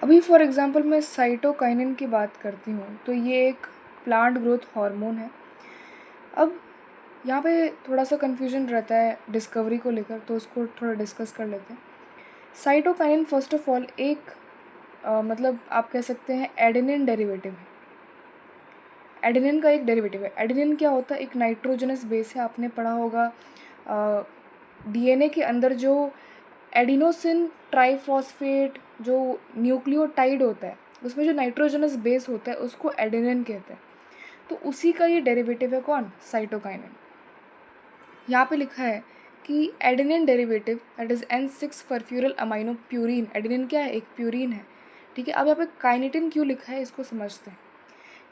अभी for example मैं cytokinin की बात करती हूँ, तो ये एक प्लांट ग्रोथ हार्मोन है। अब यहाँ पे थोड़ा-सा कन्फ्यूजन रहता है डिस्कवरी को लेकर, तो उसको थोड़ा डिस्कस कर लेते हैं। साइटोकाइनिन फ़र्स्ट ऑफ़ ऑल एक मतलब आप कह सकते हैं एडेनिन डेरिवेटिव है। एडेनिन का एक डेरिवेटिव है। एडेनिन क्या होता है? एक नाइट्रोजनस बेस है। आपने पढ़ा होगा डीएनए के अंदर जो एडिनोसिन ट्राइफॉस्फेट जो न्यूक्लियोटाइड होता है, उसमें जो नाइट्रोजनस बेस होता है उसको एडेनिन कहते हैं। तो उसी का ये डेरिवेटिव है कौन? साइटोकाइनिन। यहाँ पे लिखा है कि adenine derivative that is N6 furfuryl amino purine. Adenine क्या है? एक प्यूरिन है। ठीक है, अब यहाँ पे काइनेटिन क्यों लिखा है इसको समझते हैं।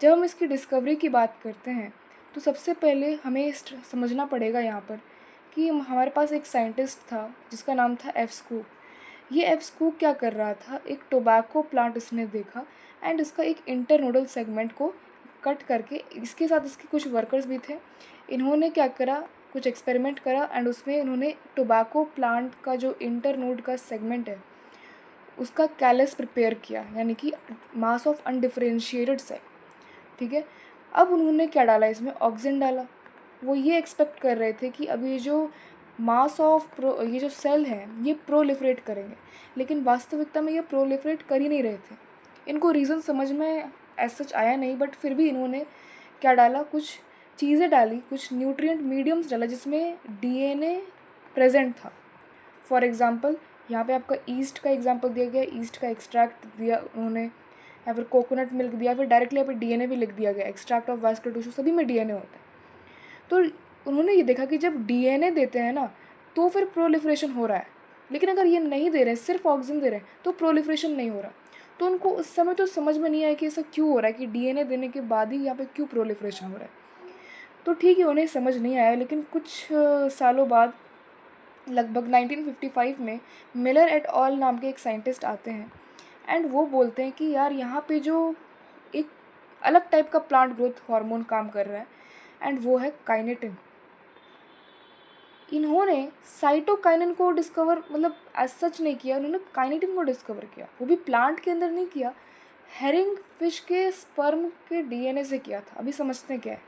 जब हम इसकी डिस्कवरी की बात करते हैं तो सबसे पहले हमें समझना पड़ेगा यहाँ पर कि हमारे पास एक साइंटिस्ट था जिसका नाम था एफ स्कूप। ये एफ स्कूप क्या कर रहा था? एक टोबैको प्लांट इसने देखा एंड इसका एक इंटरनोडल सेगमेंट को कट करके, इसके साथ इसके कुछ वर्कर्स भी थे, इन्होंने क्या करा, कुछ एक्सपेरिमेंट करा एंड उसमें इन्होंने टोबैको प्लांट का जो इंटरनोड का सेगमेंट है उसका कैलस प्रिपेयर किया, यानी कि मास ऑफ अनडिफरेंशिएटेड सेल। ठीक है, अब उन्होंने क्या डाला इसमें? ऑक्सीजन डाला। वो ये एक्सपेक्ट कर रहे थे कि अब ये जो मास ऑफ ये जो सेल हैं ये प्रोलिफरेट करेंगे, लेकिन वास्तविकता में ये प्रोलिफरेट कर ही नहीं रहे थे। इनको रीज़न समझ में एज सच आया नहीं, बट फिर भी इन्होंने क्या डाला, कुछ चीज़ें डाली, कुछ न्यूट्रिएंट मीडियम्स डाला जिसमें डीएनए प्रेजेंट था। फॉर एग्ज़ाम्पल यहाँ पे आपका ईस्ट का एग्जाम्पल दिया गया, ईस्ट का एक्सट्रैक्ट दिया उन्होंने, या फिर कोकोनट मिल्क दिया, फिर डायरेक्टली यहाँ पे डीएनए भी लिख दिया गया, एक्सट्रैक्ट ऑफ वास्कुलर टिश्यू, सभी में डीएनए होता है। तो उन्होंने ये देखा कि जब डीएनए देते हैं ना तो फिर प्रोलिफरेशन हो रहा है, लेकिन अगर ये नहीं दे रहे हैं, सिर्फ ऑक्सीजन दे रहे हैं, तो प्रोलिफरेशन नहीं हो रहा। तो उनको उस समय तो समझ में नहीं आया कि ऐसा क्यों हो रहा है कि डीएनए देने के बाद ही यहाँ पे क्यों प्रोलिफरेशन हो रहा है। तो ठीक है, उन्हें समझ नहीं आया, लेकिन कुछ सालों बाद लगभग 1955 में मिलर एट ऑल नाम के एक साइंटिस्ट आते हैं एंड वो बोलते हैं कि यार यहाँ पे जो एक अलग टाइप का प्लांट ग्रोथ हार्मोन काम कर रहा है एंड वो है काइनेटिन। इन्होंने साइटोकाइनिन को डिस्कवर मतलब एज सच नहीं किया, उन्होंने काइनेटिन को डिस्कवर किया, वो भी प्लांट के अंदर नहीं किया, हेरिंग फिश के स्पर्म के डीएनए से किया था। अभी समझते हैं क्या है,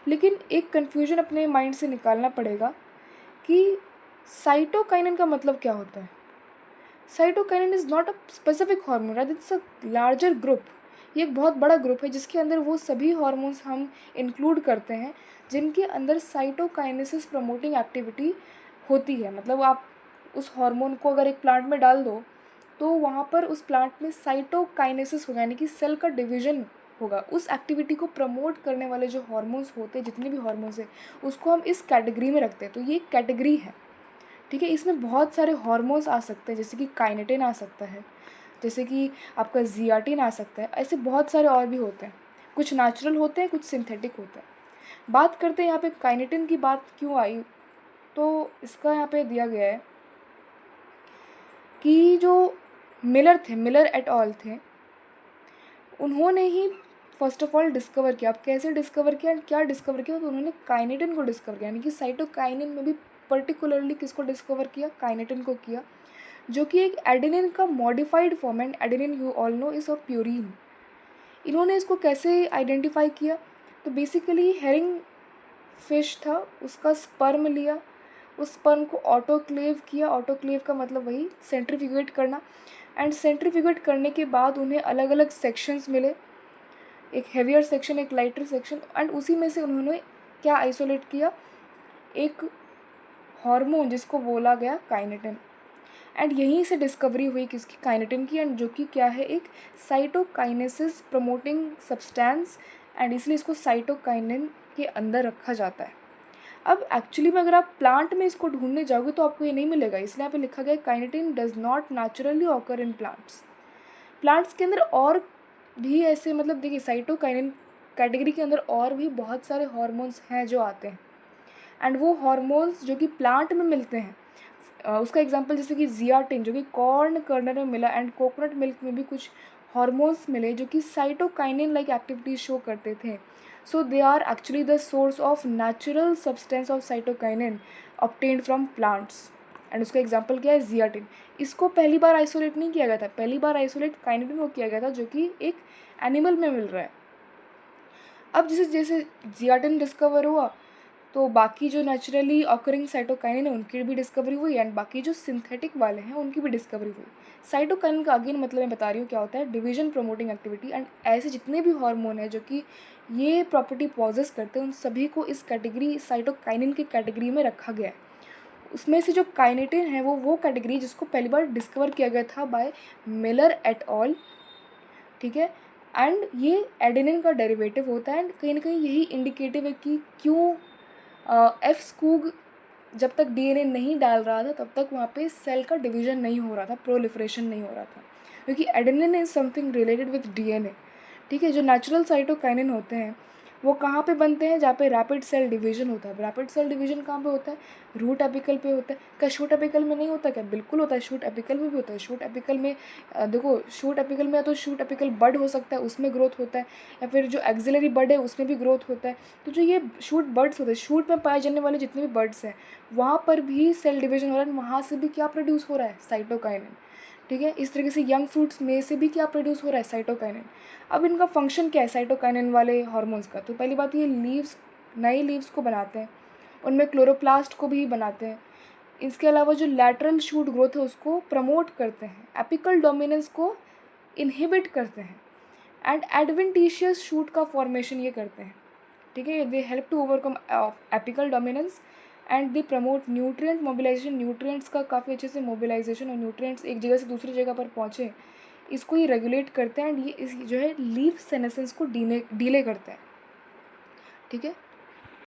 लेकिन एक कन्फ्यूजन अपने माइंड से निकालना पड़ेगा कि साइटोकाइनिन का मतलब क्या होता है। Cytokinin is not a specific hormone, rather it's a larger group. ये एक बहुत बड़ा ग्रुप है जिसके अंदर वो सभी हार्मोन्स हम इंक्लूड करते हैं जिनके अंदर साइटोकाइनेसिस प्रमोटिंग एक्टिविटी होती है। मतलब आप उस हार्मोन को अगर एक प्लांट में डाल दो तो वहाँ पर उस प्लांट में साइटोकाइनेसिस होगा, यानी कि सेल का डिवीजन होगा। उस एक्टिविटी को प्रमोट करने वाले जो हार्मोन्स होते हैं, जितने भी हार्मोन्स हैं, उसको हम इस कैटेगरी में रखते हैं। तो ये एक कैटेगरी है। ठीक है, इसमें बहुत सारे हार्मोन्स आ सकते हैं, जैसे कि काइनेटिन आ सकता है, जैसे कि आपका जियाटिन आ सकता है, ऐसे बहुत सारे और भी होते हैं। कुछ नेचुरल होते हैं, कुछ सिंथेटिक होते हैं। बात करते हैं यहाँ पे काइनेटिन की बात क्यों आई, तो इसका यहाँ पे दिया गया है कि जो मिलर थे, मिलर एट ऑल थे, उन्होंने ही फर्स्ट ऑफ ऑल डिस्कवर किया। अब कैसे डिस्कवर किया, क्या डिस्कवर किया, तो उन्होंने काइनेटिन को डिस्कवर किया, यानी कि साइटोकाइनिन में भी पर्टिकुलरली किसको डिस्कवर किया? काइनेटिन को किया, जो कि एक एडेनिन का मॉडिफाइड फॉर्म है। Adenine you all know is a purine. इन्होंने इसको कैसे आइडेंटिफाई किया? तो बेसिकली हेरिंग फिश था, उसका स्पर्म लिया, उस स्पर्म को ऑटोक्लेव किया। ऑटोक्लेव का मतलब वही सेंट्रीफ्यूगेट करना, एंड सेंट्रीफ्यूगेट करने के बाद उन्हें अलग अलग सेक्शंस मिले, एक हेवियर सेक्शन, एक लाइटर सेक्शन, एंड उसी में से उन्होंने क्या आइसोलेट किया? एक हार्मोन जिसको बोला गया काइनेटिन। एंड यहीं से डिस्कवरी हुई किसकी? काइनेटिन की, एंड जो कि क्या है? एक साइटोकाइनेसिस प्रमोटिंग सब्सटेंस, एंड इसलिए इसको साइटोकाइनिन के अंदर रखा जाता है। अब एक्चुअली में अगर आप प्लांट में इसको ढूंढने जाओगे तो आपको ये नहीं मिलेगा, इसलिए यहाँ पे लिखा गया kinetin does not naturally occur in plants. Plants के अंदर और भी ऐसे, मतलब देखिए साइटोकाइनिन कैटेगरी के अंदर और भी बहुत सारे हार्मोन्स हैं जो आते हैं, एंड वो हार्मोन्स जो कि प्लांट में मिलते हैं, उसका एग्जांपल जैसे कि जियाटिन जो कि कॉर्न कर्नल में मिला, एंड कोकोनट मिल्क में भी कुछ हार्मोन्स मिले जो कि साइटोकाइनिन लाइक एक्टिविटीज शो करते थे। So they are actually the source of natural substance of cytokinin obtained from plants. And उसका एग्जांपल क्या है, जियाटिन। इसको पहली बार आइसोलेट नहीं किया गया था, पहली बार आइसोलेट काइनेटिन को किया गया था, जो कि एक एनिमल में मिल रहा है। अब जैसे जैसे जियाटिन डिस्कवर हुआ तो बाकी जो नेचुरली ऑकरिंग साइटोकाइनिन है उनकी भी डिस्कवरी हुई, एंड बाकी जो सिंथेटिक वाले हैं उनकी भी डिस्कवरी हुई। साइटोकाइनिन का अगेन मतलब मैं बता रही हूँ क्या होता है, डिवीजन प्रमोटिंग एक्टिविटी। एंड ऐसे जितने भी हार्मोन है जो कि ये प्रॉपर्टी पॉजेस करते हैं उन सभी को इस कैटेगरी साइटोकाइनिन की कैटेगरी में रखा गया है। उसमें से जो काइनेटिन है वो कैटेगरी जिसको पहली बार डिस्कवर किया गया था बाय मिलर एट ऑल, ठीक है। एंड ये एडेनिन का डेरिवेटिव होता है, एंड कहीं ना कहीं यही इंडिकेटिव है कि क्यों एफ स्कूग जब तक डीएनए नहीं डाल रहा था तब तक वहाँ पे सेल का डिवीजन नहीं हो रहा था, प्रोलिफरेशन नहीं हो रहा था, क्योंकि adenine is something related with DNA, ठीक है। जो नेचुरल साइटोकाइनिन होते हैं वो कहाँ पे बनते हैं, जहाँ पे रैपिड सेल डिवीजन होता है। रैपिड सेल डिवीजन कहाँ पे होता है, रूट एपिकल पे होता है। क्या शूट एपिकल में नहीं होता, क्या बिल्कुल होता है, शूट एपिकल में भी होता है। शूट एपिकल में देखो, शूट एपिकल में या तो शूट एपिकल बड हो सकता है, उसमें ग्रोथ होता है, या फिर जो एक्सिलरी बड है उसमें भी ग्रोथ होता है। तो जो ये शूट बर्ड्स होते हैं, शूट में पाए जाने वाले जितने भी बर्ड्स हैं वहाँ पर भी सेल डिवीजन हो रहा है, वहाँ से भी क्या प्रोड्यूस हो रहा है, साइटोकाइनिन, ठीक है। इस तरीके से यंग फ्रूट्स में से भी क्या प्रोड्यूस हो रहा है, साइटोकाइनिन। अब इनका फंक्शन क्या है साइटोकाइनिन वाले हार्मोन्स का, तो पहली बात ये लीव्स, नए लीव्स को बनाते हैं, उनमें क्लोरोप्लास्ट को भी बनाते हैं। इसके अलावा जो लैटरल शूट ग्रोथ है उसको प्रमोट करते हैं, एपिकल डोमिनेंस को इनहिबिट करते हैं, एंड एडवेंटिशियस शूट का फॉर्मेशन ये करते हैं, ठीक है। They help to overcome apical dominance and they promote nutrient mobilisation. Nutrients का काफ़ी अच्छे से मोबिलाइजेशन और न्यूट्रिएंट्स एक जगह से दूसरी जगह पर पहुँचे, इसको ये रेगुलेट करते हैं, एंड ये इस जो है लीफ सेनेसेंस को डीले करते हैं, ठीक है।